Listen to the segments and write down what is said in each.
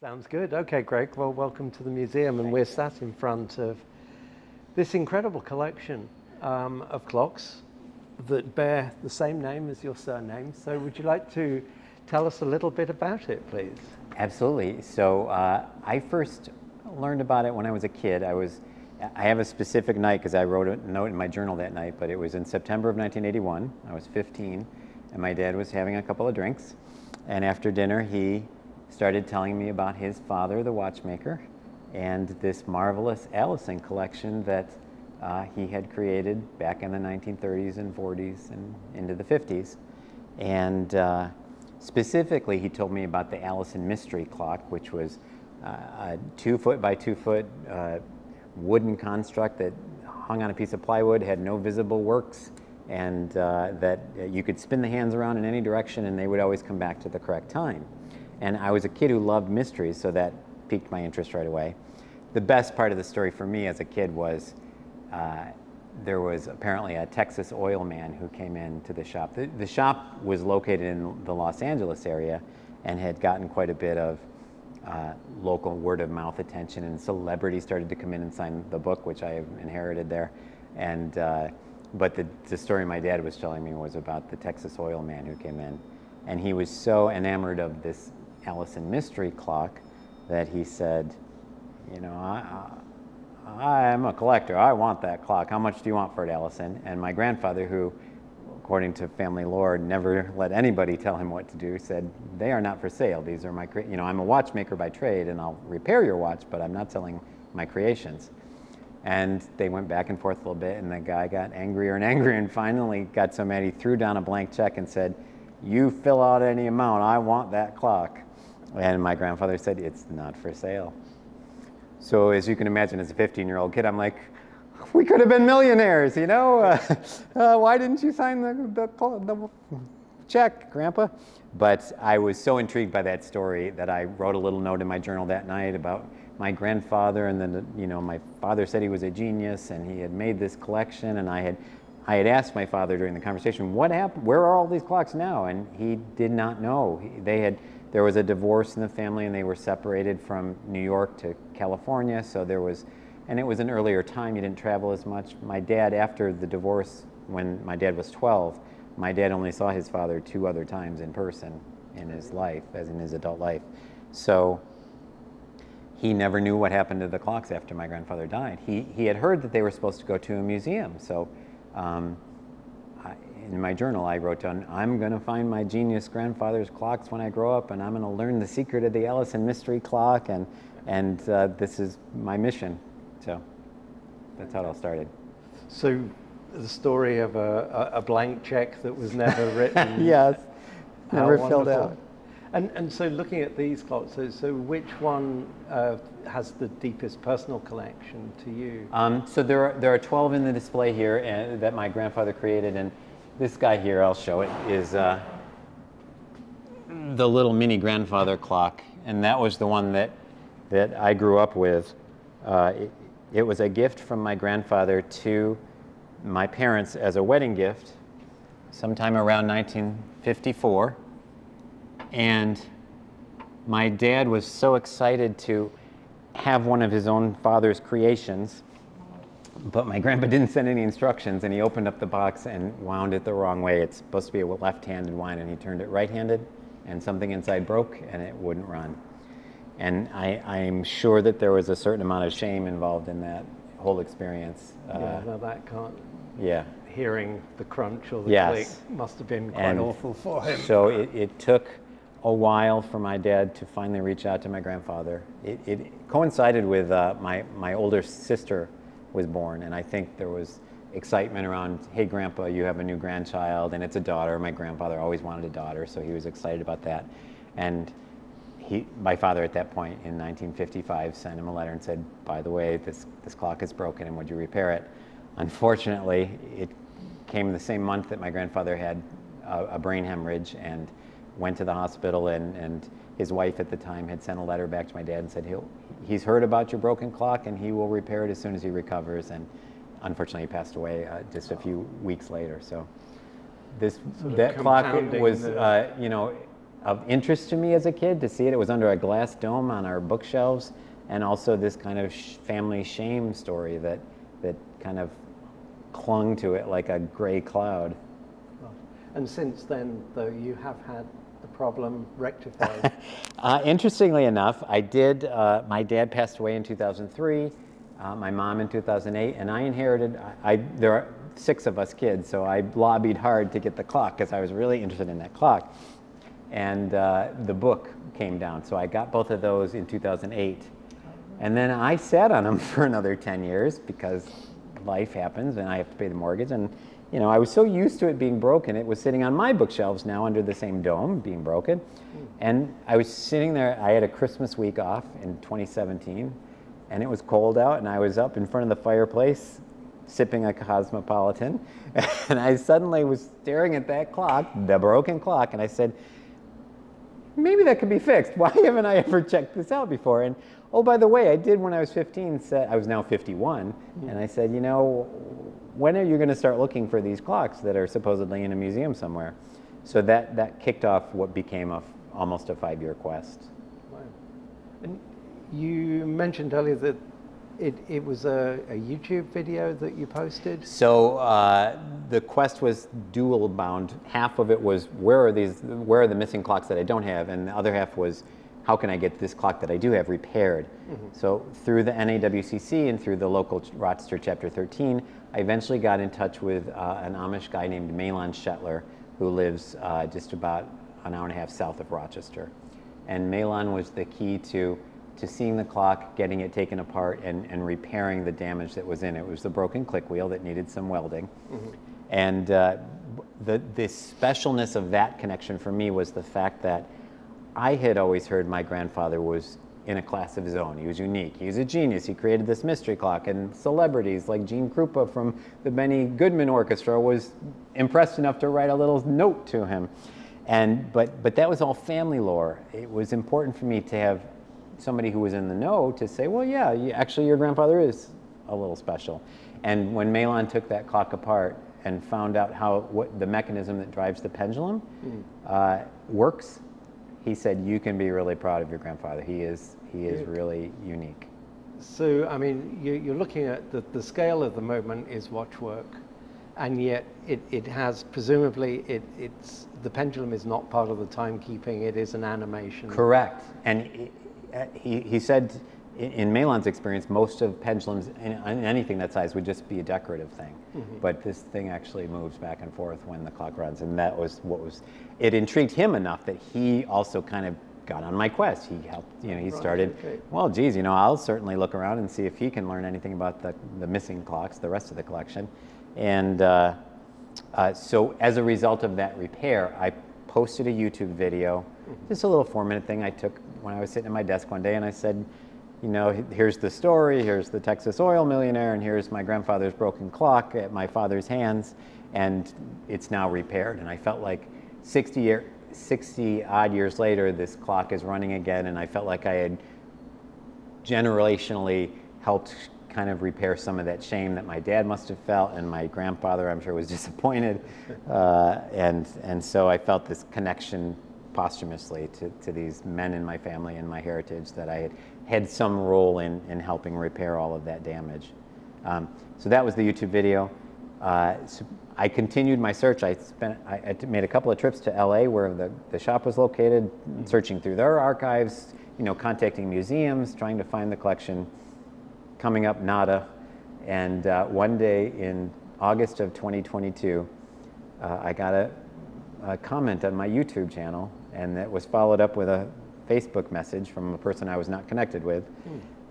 Sounds good. Okay, Greg. Well, welcome to the museum, and we're sat in front of this incredible collection of clocks that bear the same name as your surname. So would you like to tell us a little bit about it, please? Absolutely. So I first learned about it when I was a kid. I have a specific night because I wrote a note in my journal that night, but it was in September of 1981. I was 15, and my dad was having a couple of drinks. And after dinner, he started telling me about his father, the watchmaker, and this marvelous Allison collection that he had created back in the 1930s and 40s and into the 50s. And specifically, he told me about the Allison mystery clock, which was a 2 foot by 2 foot wooden construct that hung on a piece of plywood, had no visible works, and that you could spin the hands around in any direction and they would always come back to the correct time. And I was a kid who loved mysteries, so that piqued my interest right away. The best part of the story for me as a kid was there was apparently a Texas oil man who came into the shop. The shop was located in the Los Angeles area and had gotten quite a bit of local word of mouth attention, and celebrities started to come in and sign the book, which I inherited there. And but the story my dad was telling me was about the Texas oil man who came in, and he was so enamored of this Allison mystery clock that he said, you know, I'm a collector. I want that clock. How much do you want for it, Allison? And my grandfather, who, according to family lore, never let anybody tell him what to do, said, they are not for sale. These are my, I'm a watchmaker by trade, and I'll repair your watch, but I'm not selling my creations. And they went back and forth a little bit, and the guy got angrier and angrier, and finally got so mad he threw down a blank check and said, you fill out any amount, I want that clock. And my grandfather said, it's not for sale. So as you can imagine, as a 15-year-old kid, I'm like, we could have been millionaires, you know? Why didn't you sign the check, Grandpa? But I was so intrigued by that story that I wrote a little note in my journal that night about my grandfather, and then, my father said he was a genius and he had made this collection, and I had asked my father during the conversation, what happened, where are all these clocks now? And he did not know. There was a divorce in the family, and they were separated from New York to California, so and it was an earlier time, you didn't travel as much. My dad, after the divorce, when my dad was 12, my dad only saw his father 2 other times in person in his life, as in his adult life. So he never knew what happened to the clocks after my grandfather died. He had heard that they were supposed to go to a museum, so in my journal, I wrote down, I'm going to find my genius grandfather's clocks when I grow up, and I'm going to learn the secret of the Allison mystery clock, and this is my mission. So that's how it all started. So the story of a blank check that was never written. Yes, never filled wonderful. out. And so looking at these clocks, so which one has the deepest personal connection to you? So there are 12 in the display here that my grandfather created, and this guy here, I'll show it, is the little mini grandfather clock, and that was the one that I grew up with. It was a gift from my grandfather to my parents as a wedding gift sometime around 1954. And my dad was so excited to have one of his own father's creations, but my grandpa didn't send any instructions, and he opened up the box and wound it the wrong way. It's supposed to be a left-handed wind, and he turned it right-handed, and something inside broke, and it wouldn't run. And I'm sure that there was a certain amount of shame involved in that whole experience. No, that can't. Yeah. Hearing the crunch or the click Yes. must have been quite awful for him. So it took a while for my dad to finally reach out to my grandfather. It coincided with my older sister was born, and I think there was excitement around, hey Grandpa, you have a new grandchild, and it's a daughter. My grandfather always wanted a daughter, so he was excited about that. And my father at that point in 1955 sent him a letter and said, by the way, this clock is broken, and would you repair it? Unfortunately, it came the same month that my grandfather had a brain hemorrhage and went to the hospital, and his wife at the time had sent a letter back to my dad and said he's heard about your broken clock and he will repair it as soon as he recovers. And unfortunately, he passed away just a few weeks later. So that clock was, of interest to me as a kid to see it. It was under a glass dome on our bookshelves, and also this kind of family shame story that kind of clung to it like a gray cloud. And since then, though, you have had the problem rectified. Interestingly enough, I did. My dad passed away in 2003, my mom in 2008, and I inherited. There are 6 of us kids, so I lobbied hard to get the clock because I was really interested in that clock. And the book came down, so I got both of those in 2008. And then I sat on them for another 10 years because life happens and I have to pay the mortgage. And I was so used to it being broken, it was sitting on my bookshelves now under the same dome, being broken. And I was sitting there, I had a Christmas week off in 2017, and it was cold out, and I was up in front of the fireplace sipping a Cosmopolitan, and I suddenly was staring at that clock, the broken clock, and I said, maybe that could be fixed. Why haven't I ever checked this out before? And oh, by the way, I did when I was 15, I was now 51, and I said, when are you going to start looking for these clocks that are supposedly in a museum somewhere? So that kicked off what became almost a 5-year quest. Wow. And you mentioned earlier that it was a YouTube video that you posted? So the quest was dual bound. Half of it was where are the missing clocks that I don't have, and the other half was how can I get this clock that I do have repaired? So through the NAWCC and through the local Rochester Chapter 13, I eventually got in touch with an Amish guy named Malon Shetler, who lives just about an hour and a half south of Rochester. And Malon was the key to seeing the clock, getting it taken apart, and repairing the damage that was in it. It was the broken click wheel that needed some welding. And the specialness of that connection for me was the fact that I had always heard my grandfather was in a class of his own. He was unique. He was a genius. He created this mystery clock, and celebrities like Gene Krupa from the Benny Goodman Orchestra was impressed enough to write a little note to him. But that was all family lore. It was important for me to have somebody who was in the know to say, well, yeah, actually your grandfather is a little special. And when Malon took that clock apart and found out what the mechanism that drives the pendulum works, he said, you can be really proud of your grandfather. He is really unique. So, I mean, you're looking at the scale of the moment is watchwork, and yet it has, presumably, it's the pendulum is not part of the timekeeping, it is an animation. Correct. And he said, in Malon's experience, most of pendulums, in anything that size, would just be a decorative thing. But this thing actually moves back and forth when the clock runs, and that was it intrigued him enough that he also kind of got on my quest. He helped, he started, well, geez, I'll certainly look around and see if he can learn anything about the missing clocks, the rest of the collection. And so as a result of that repair, I posted a YouTube video, just a little 4-minute thing I took when I was sitting at my desk one day, and I said, here's the story, here's the Texas oil millionaire, and here's my grandfather's broken clock at my father's hands, and it's now repaired. And I felt like 60 odd years later, this clock is running again, and I felt like I had generationally helped kind of repair some of that shame that my dad must have felt, and my grandfather, I'm sure, was disappointed. And so I felt this connection posthumously to these men in my family and my heritage, that I had some role in helping repair all of that damage. So that was the YouTube video. So I continued my search. I made a couple of trips to LA where the shop was located, searching through their archives, contacting museums, trying to find the collection. Coming up, nada. And one day in August of 2022, I got a comment on my YouTube channel, and that was followed up with a Facebook message from a person I was not connected with.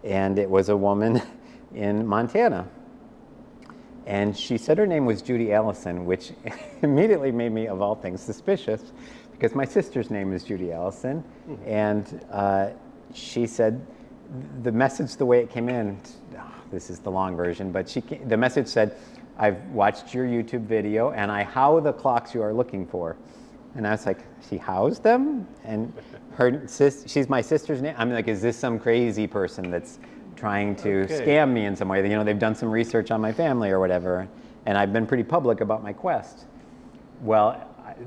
And it was a woman in Montana. And she said her name was Judy Allison, which immediately made me, of all things, suspicious, because my sister's name is Judy Allison. And she said, the message, the way it came in, this is the long version, but the message said, I've watched your YouTube video and I house the clocks you are looking for. And I was like, she housed them? And she's my sister's name? I'm like, is this some crazy person that's trying to scam me in some way? They've done some research on my family or whatever. And I've been pretty public about my quest. Well,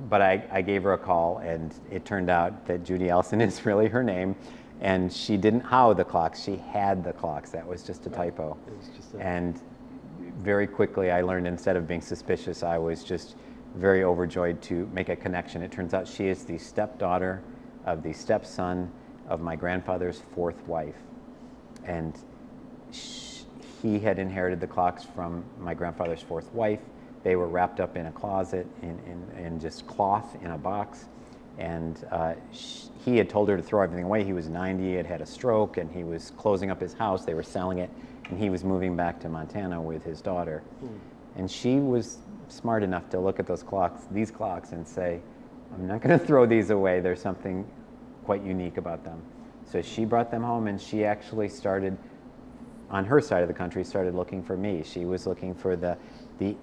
but I gave her a call, and it turned out that Judy Allison is really her name, and she didn't how the clocks, she had the clocks. That was just a typo. It was just And very quickly I learned, instead of being suspicious, I was just very overjoyed to make a connection. It turns out she is the stepdaughter of the stepson of my grandfather's fourth wife. And he had inherited the clocks from my grandfather's fourth wife. They were wrapped up in a closet in just cloth in a box. And he had told her to throw everything away. He was 90, he had had a stroke, and he was closing up his house. They were selling it, and he was moving back to Montana with his daughter. And she was smart enough to look at these clocks, and say, I'm not going to throw these away. There's something quite unique about them. So she brought them home, and she actually started, on her side of the country, started looking for me. She was looking for the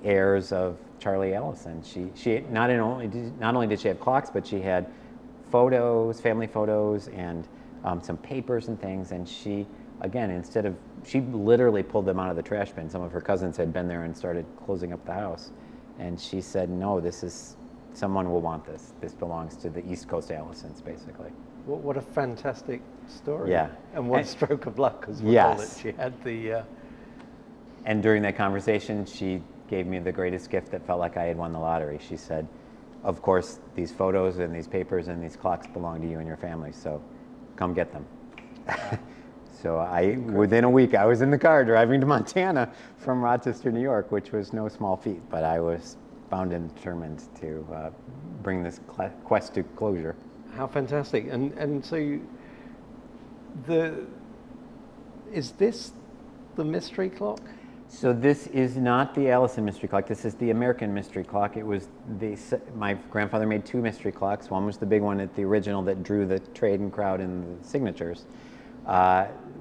heirs of Charley Allison. She not only did she have clocks, but she had photos, family photos, and some papers and things. And she, again, she literally pulled them out of the trash bin. Some of her cousins had been there and started closing up the house. And she said, no, someone will want this. This belongs to the East Coast Allisons, basically. What a fantastic story. Yeah. And what stroke of luck as well. Yes. That she had the... And during that conversation, she gave me the greatest gift that felt like I had won the lottery. She said, of course, these photos and these papers and these clocks belong to you and your family, so come get them. So within a week, I was in the car driving to Montana from Rochester, New York, which was no small feat, but I was bound and determined to bring this quest to closure. How fantastic. And so is this the mystery clock? So this is not the Allison mystery clock. This is the American mystery clock. It was my grandfather made two mystery clocks. One was the big one at the original that drew the trade and crowd and the signatures.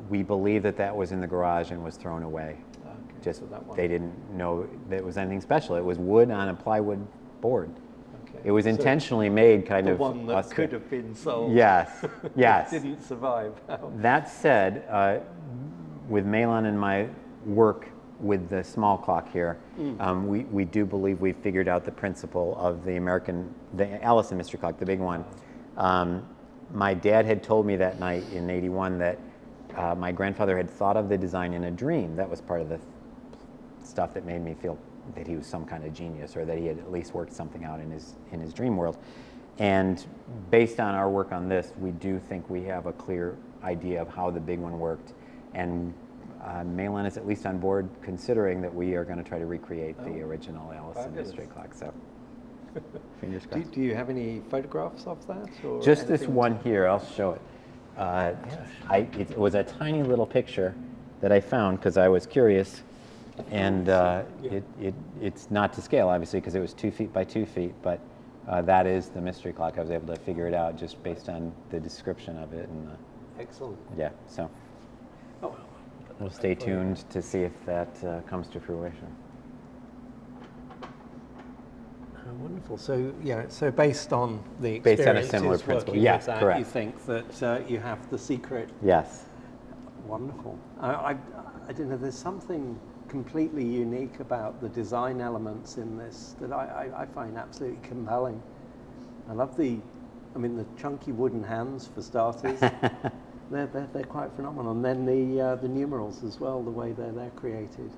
We believe that was in the garage and was thrown away. Okay, Just so that one. they didn't know that it was anything special. It was wood on a plywood board. Okay. It was So intentionally made kind the of one that austere. could have been sold. Yes, yes. Didn't survive. That said, with Malin and my work with the small clock here, we do believe we've figured out the principle of the Allison mystery clock, the big one. My dad had told me that night in '81 that my grandfather had thought of the design in a dream. That was part of the stuff that made me feel that he was some kind of genius, or that he had at least worked something out in his dream world. And based on our work on this, we do think we have a clear idea of how the big one worked. And Malin is at least on board, considering that we are going to try to recreate the original Allison fabulous. mystery clock. So, fingers crossed. Do you have any photographs of that? Or Just this anything one here, I'll show it. It was a tiny little picture that I found because I was curious, and it's not to scale, obviously, because it was 2 feet by 2 feet, but that is the mystery clock. I was able to figure it out just based on the description of it. And Excellent. yeah, so Oh, we'll stay tuned to see if that comes to fruition. wonderful. So so based on the Based on a experiences similar principle. working Yes, with that, correct. you think that you have the secret. Yes. Wonderful. I don't know, there's something completely unique about the design elements in this that I find absolutely compelling. I love the chunky wooden hands for starters. they're quite phenomenal. And then the numerals as well, the way they're created.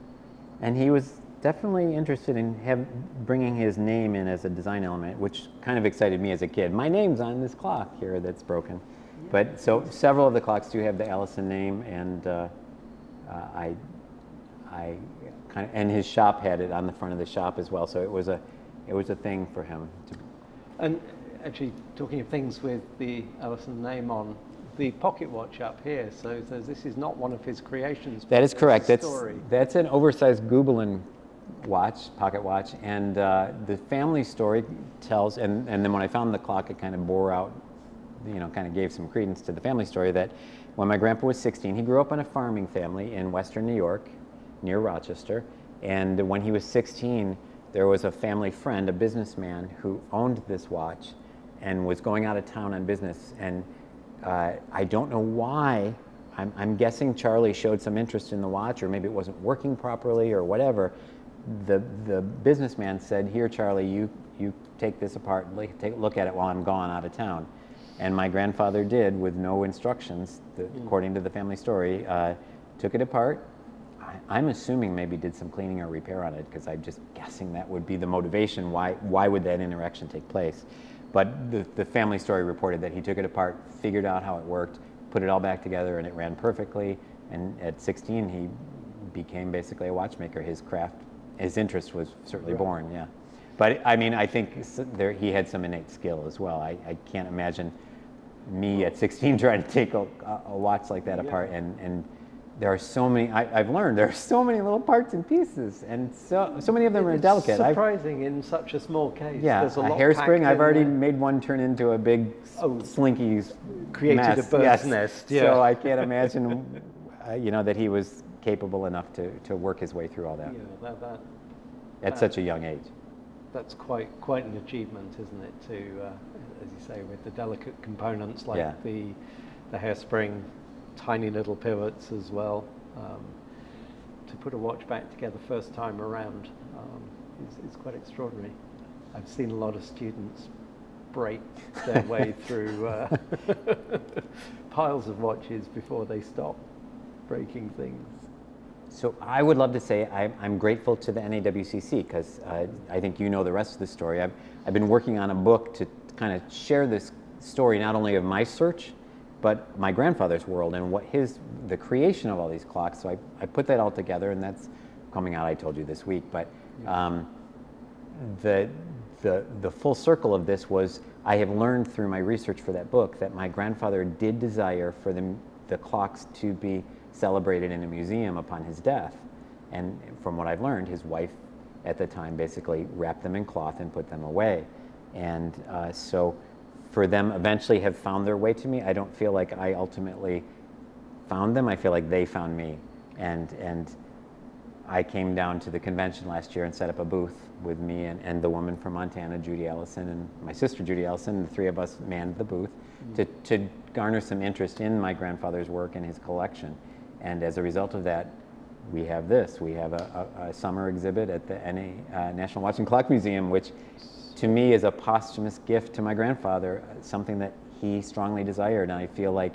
And he was definitely interested in bringing his name in as a design element, which kind of excited me as a kid. My name's on this clock here that's broken. Yeah. But so several of the clocks do have the Allison name, and I kind of, and his shop had it on the front of the shop as well. So it was a thing for him. And actually, talking of things with the Allison name on, the pocket watch up here, so this is not one of his creations. That is correct. Story. That's an oversized Gubelin watch, pocket watch, and the family story tells, and then when I found the clock, it kind of bore out, kind of gave some credence to the family story that when my grandpa was 16, he grew up in a farming family in western New York, near Rochester, and when he was 16, there was a family friend, a businessman, who owned this watch and was going out of town on business, and I don't know why. I'm guessing Charley showed some interest in the watch, or maybe it wasn't working properly or whatever. The businessman said, "Here, Charley, you you take this apart, take a look at it while I'm gone out of town. And my grandfather did, with no instructions, according to the family story, took it apart. I'm assuming maybe did some cleaning or repair on it, because I'm just guessing that would be the motivation. Why would that interaction take place? But the family story reported that he took it apart, figured out how it worked, put it all back together, and it ran perfectly. And at 16, he became basically a watchmaker. His craft, his interest was certainly born, yeah. But I mean, I think he had some innate skill as well. I can't imagine me at 16 trying to take a watch like that apart. And there are so many, I've learned there are so many little parts and pieces, and so many of them are delicate. Surprising in such a small case. Yeah, there's a lot hairspring, I've already there. made one turn into a big slinky Created mess. a bird's nest, yeah. So I can't imagine, that he was capable enough to work his way through all that. Yeah, at such a young age. That's quite an achievement, isn't it? To, as you say, with the delicate components like the hairspring, tiny little pivots as well. To put a watch back together first time around is quite extraordinary. I've seen a lot of students break their way through piles of watches before they stop breaking things. So I would love to say I'm grateful to the NAWCC, because I think you know the rest of the story. I've been working on a book to kind of share this story, not only of my search, but my grandfather's world and the creation of all these clocks. So I put that all together, and that's coming out, I told you, this week. But the full circle of this was, I have learned through my research for that book that my grandfather did desire for the clocks to be celebrated in a museum upon his death. And from what I've learned, his wife at the time basically wrapped them in cloth and put them away. And so for them eventually have found their way to me, I don't feel like I ultimately found them. I feel like they found me. And I came down to the convention last year and set up a booth with me and the woman from Montana, Judy Allison, and my sister, Judy Allison. The three of us manned the booth to garner some interest in my grandfather's work and his collection. And as a result of that, we have this. We have a summer exhibit at the National Watch and Clock Museum, which to me is a posthumous gift to my grandfather, something that he strongly desired. And I feel like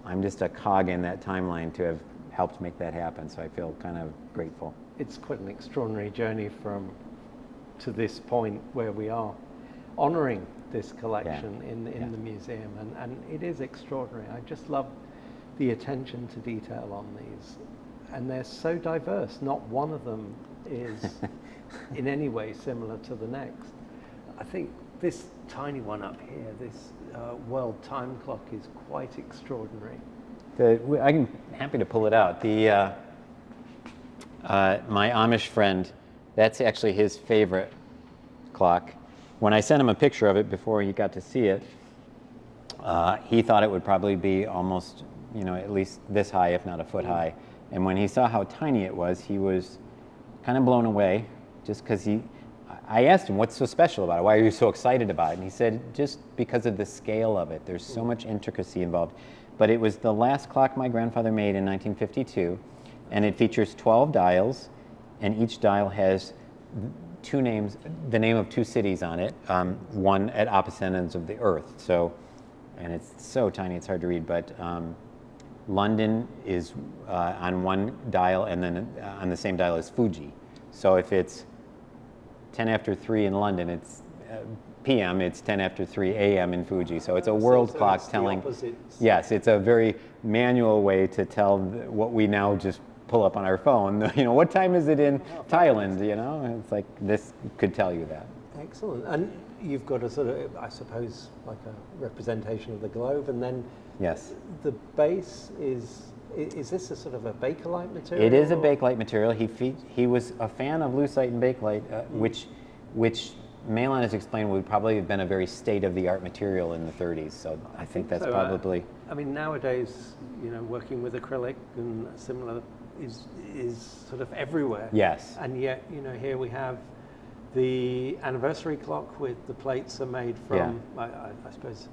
I'm just a cog in that timeline to have helped make that happen. So I feel kind of grateful. It's quite an extraordinary journey to this point where we are honoring this collection in the museum. And it is extraordinary. I just love the attention to detail on these. And they're so diverse. Not one of them is in any way similar to the next. I think this tiny one up here, this world time clock, is quite extraordinary. I'm happy to pull it out. My Amish friend, that's actually his favorite clock. When I sent him a picture of it before he got to see it, he thought it would probably be almost, at least this high, if not a foot high. And when he saw how tiny it was, he was kind of blown away, just because I asked him, what's so special about it? Why are you so excited about it? And he said, just because of the scale of it. There's so much intricacy involved. But it was the last clock my grandfather made in 1952, and it features 12 dials, and each dial has two names, the name of two cities on it, one at opposite ends of the earth. So, and it's so tiny it's hard to read, but London is on one dial, and then on the same dial is Fuji. So if it's 10 after 3 in London, it's p.m., it's 10 after 3 a.m. in Fuji. So it's a world clock telling. Yes, it's a very manual way to tell what we now just pull up on our phone. What time is it in Thailand? It's like this could tell you that. Excellent. And you've got a sort of, I suppose, like a representation of the globe, and then yes, the base is this a sort of a Bakelite material? It is a Bakelite material. He was a fan of lucite and Bakelite, which Malin has explained would probably have been a very state-of-the-art material in the 30s. So I think that's probably. I mean, nowadays, working with acrylic and similar is sort of everywhere. Yes. And yet, here we have the anniversary clock with the plates are made from, I suppose,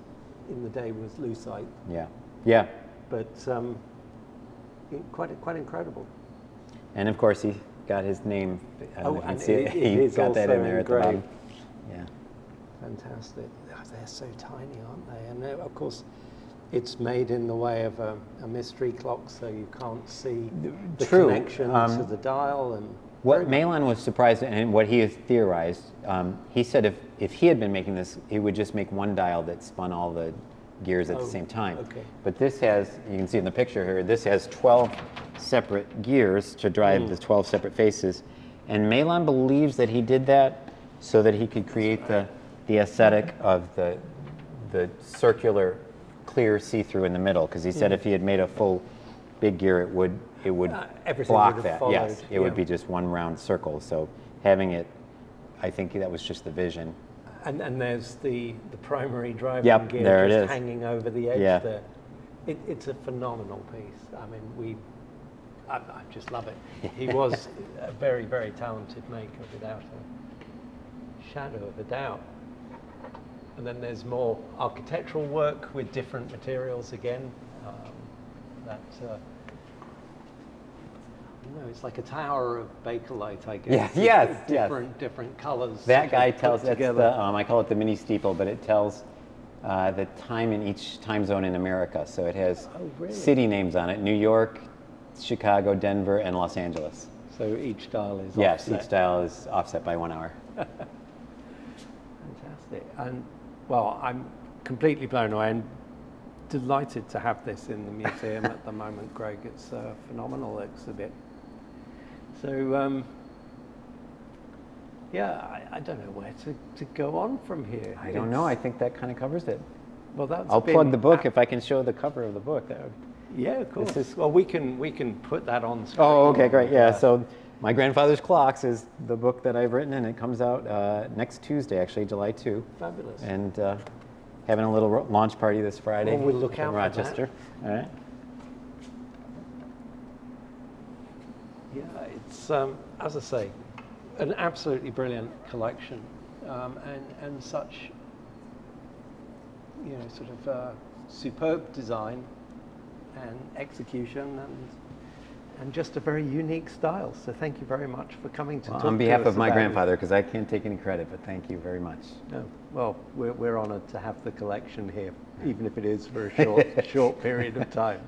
in the day was lucite. Yeah. Yeah. But quite incredible. And of course, he got his name. And he got that in there at the bottom. Yeah. Fantastic. Oh, they're so tiny, aren't they? And of course, it's made in the way of a mystery clock, so you can't see the True. connection to the dial. And What Malin was surprised at, and what he has theorized, he said if he had been making this, he would just make one dial that spun all the gears at the same time. Okay. But this has, you can see in the picture here, this has 12 separate gears to drive the 12 separate faces. And Malin believes that he did that so that he could create the aesthetic of the circular, clear see-through in the middle. Because he said if he had made a full big gear, it would everything block would have that. followed, Yes, it would yeah. be just one round circle. So having it, I think that was just the vision. And there's the primary driving Yep, gear there it just is. hanging over the edge Yeah. there. It's a phenomenal piece. I mean, I just love it. He was a very, very talented maker without a shadow of a doubt. And then there's more architectural work with different materials again. It's like a tower of bakelite, I guess. Yeah, With yes, different colors. That guy tells, put that's the, together. I call it the mini steeple, but it tells the time in each time zone in America. So it has really? city names on it: New York, Chicago, Denver, and Los Angeles. So each dial is Yes, offset. each dial is offset by 1 hour. Fantastic. And well, I'm completely blown away and delighted to have this in the museum at the moment, Greg. It's a phenomenal exhibit. So, I don't know where to go on from here. I don't know. I think that kind of covers it. Well, that's I'll been plug the book if I can show the cover of the book. That would... Yeah, of course. This is- Well, we can put that on screen. Oh, okay, great. Yeah, so My Grandfather's Clocks is the book that I've written, and it comes out next Tuesday, actually, July 2. Fabulous. And having a little launch party this Friday Well, we'll look out in for Rochester. All right. Yeah, it's as I say, an absolutely brilliant collection, and such, sort of superb design and execution, and just a very unique style. So thank you very much for coming to talk On to behalf us of my about it. grandfather, because I can't take any credit, but thank you very much. No, well, we're honoured to have the collection here, even if it is for a short period of time.